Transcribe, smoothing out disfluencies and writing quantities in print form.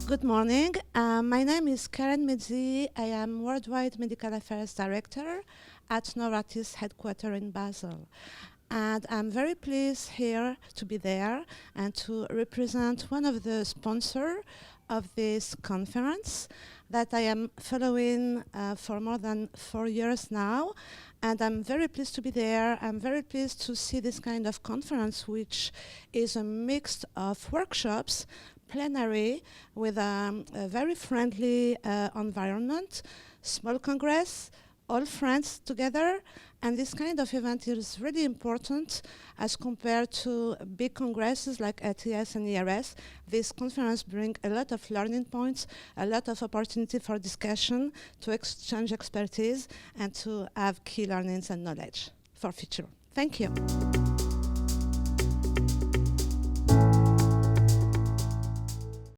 Good morning. My name is Karen Mezzi. I am Worldwide Medical Affairs Director at Novartis headquarters in Basel. And I'm very pleased here to be there and to represent one of the sponsors of this conference that I am following for more than 4 years now. And I'm very pleased to be there. I'm very pleased to see this kind of conference, which is a mix of workshops, plenary, with a very friendly environment, small congress, all friends together, and this kind of event is really important as compared to big congresses like ATS and ERS. This conference brings a lot of learning points, a lot of opportunity for discussion, to exchange expertise, and to have key learnings and knowledge for future. Thank you.